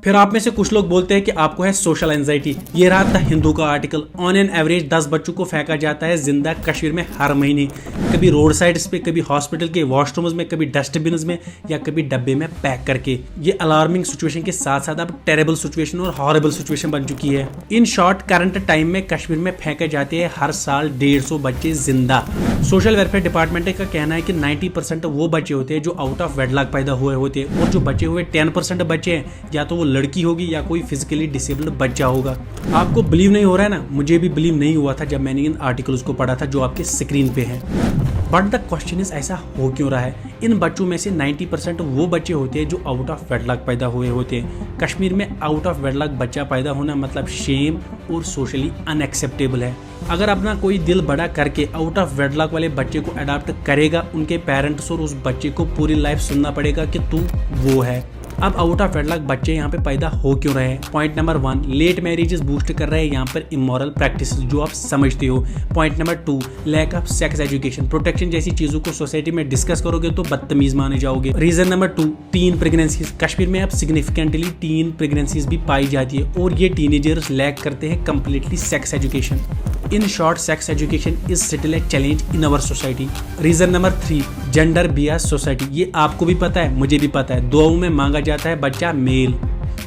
फिर आप में से कुछ लोग बोलते हैं कि आपको है सोशल एंजाइटी। ये रहा था हिंदू का आर्टिकल। ऑन एन एवरेज 10 बच्चों को फेंका जाता है जिंदा कश्मीर में हर महीने, कभी रोड साइड्स पे, कभी हॉस्पिटल के वॉशरूम्स में, कभी डस्टबिन में या कभी डब्बे में पैक करके। ये अलार्मिंग सिचुएशन के साथ साथ अब टेरेबल सिचुएशन और हॉरेबल सिचुएशन बन चुकी है। इन शॉर्ट करंट टाइम में कश्मीर में फेंके जाते हैं हर साल 150 बच्चे जिंदा। सोशल वेलफेयर डिपार्टमेंट का कहना है कि 90% वो बच्चे होते हैं जो आउट ऑफ वेडलॉक पैदा हुए होते हैं, और जो बचे हुए 10% बच्चे हैं या तो वो लड़की होगी या कोई फिजिकली डिसेबल्ड बच्चा होगा। आपको बिलीव नहीं हो रहा है ना? मुझे भी बिलीव नहीं हुआ था जब मैंने इन आर्टिकल्स को पढ़ा था जो आपके स्क्रीन पे है। बट द क्वेश्चन इज, ऐसा हो क्यों रहा है? इन बच्चों में से 90% वो बच्चे होते हैं जो आउट ऑफ वेडलॉक पैदा हुए होते हैं। कश्मीर में आउट ऑफ वेडलॉक बच्चा पैदा होना मतलब शेम और सोशली अनएक्सेप्टेबल है। अगर अपना कोई दिल बड़ा करके आउट ऑफ वेडलॉक वाले बच्चे को अडॉप्ट करेगा, उनके पेरेंट्स और उस बच्चे को पूरी लाइफ सुनना पड़ेगा कि तू वो है। अब आउट ऑफ वेडलॉक बच्चे यहाँ पे पैदा हो क्यों रहे हैं? Point number 1, late marriages boost कर रहे हैं यहाँ पर इमोरल प्रैक्टिस जो आप समझते हो। Point number 2, lack of sex education, protection जैसी चीजों को सोसाइटी में डिस्कस करोगे तो बदतमीज माने जाओगे। Reason number 2, teen pregnancies. Kashmir में अब सिग्निफिकेंटली टीन प्रेगनेंसीज भी पाई जाती है और ये टीनेजर्स लैक करते हैं completely sex education. In short, sex education is still a challenge in our society. Reason number 3, gender bias society. ये आपको भी पता है, मुझे भी पता है। दुआओं में मांगा जाता है बच्चा मेल,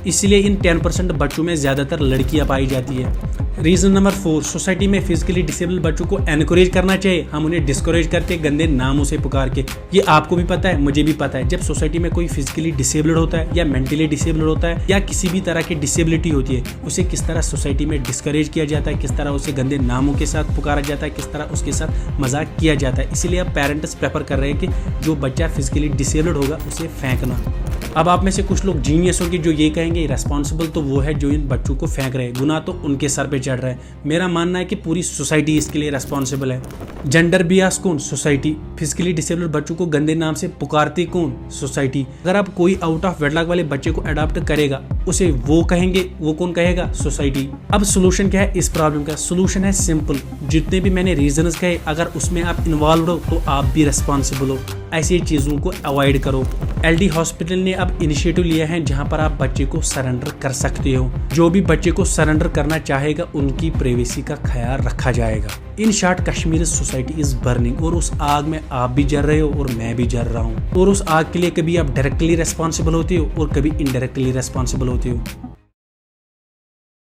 इसलिए इन 10% बच्चों में ज्यादातर लड़कियां पाई जाती है। रीजन नंबर 4, सोसाइटी में फिजिकली डिसेबल बच्चों को एनकरेज करना चाहिए, हम उन्हें डिस्करेज करते गंदे नामों से पुकार के। ये आपको भी पता है, मुझे भी पता है। जब सोसाइटी में कोई फिजिकली डिसेबल्ड होता है या मेंटली डिसेबल्ड होता है या किसी भी तरह की डिसेबिलिटी होती है, उसे किस तरह सोसाइटी में डिस्करेज किया जाता है, किस तरह उसे गंदे नामों के साथ पुकारा जाता है, किस तरह उसके साथ मजाक किया जाता है। इसीलिए अब पेरेंट्स प्रेफर कर रहे हैं कि जो बच्चा फिजिकली डिसेबल्ड होगा उसे फेंकना। अब आप में से कुछ लोग जीनियस होंगे जो ये कहेंगे रेस्पॉन्सिबल तो वो है जो इन बच्चों को फेंक रहे हैं, गुनाह तो उनके सर पे चढ़ रहा है। मेरा मानना है कि पूरी सोसाइटी इसके लिए रेस्पॉन्सिबल है। जेंडर बियस कौन? सोसाइटी। फिजिकली डिसेबल्ड बच्चों को गंदे नाम से पुकारती कौन? सोसाइटी। अगर आप कोई आउट ऑफ वेडलॉक वाले बच्चे को अडॉप्ट करेगा, उसे वो कहेंगे, वो कौन कहेगा? सोसाइटी। अब सोल्यूशन क्या है इस प्रॉब्लम का? सोल्यूशन है सिंपल। जितने भी मैंने रीजंस कहे, अगर उसमें आप इन्वॉल्व हो तो आप भी रेस्पॉन्सिबल हो। ऐसी चीजों को अवॉइड करो। एलडी हॉस्पिटल ने अब इनिशिएटिव लिया है जहां पर आप बच्चे को सरेंडर कर सकते हो। जो भी बच्चे को सरेंडर करना चाहेगा उनकी प्राइवेसी का ख्याल रखा जाएगा। In short, Kashmir society is burning, और उस आग में आप भी जल रहे हो और मैं भी जल रहा हूँ। और उस आग के लिए कभी आप डायरेक्टली रेस्पॉन्सिबल होते हो और कभी इनडायरेक्टली रेस्पॉन्सिबल होते हो।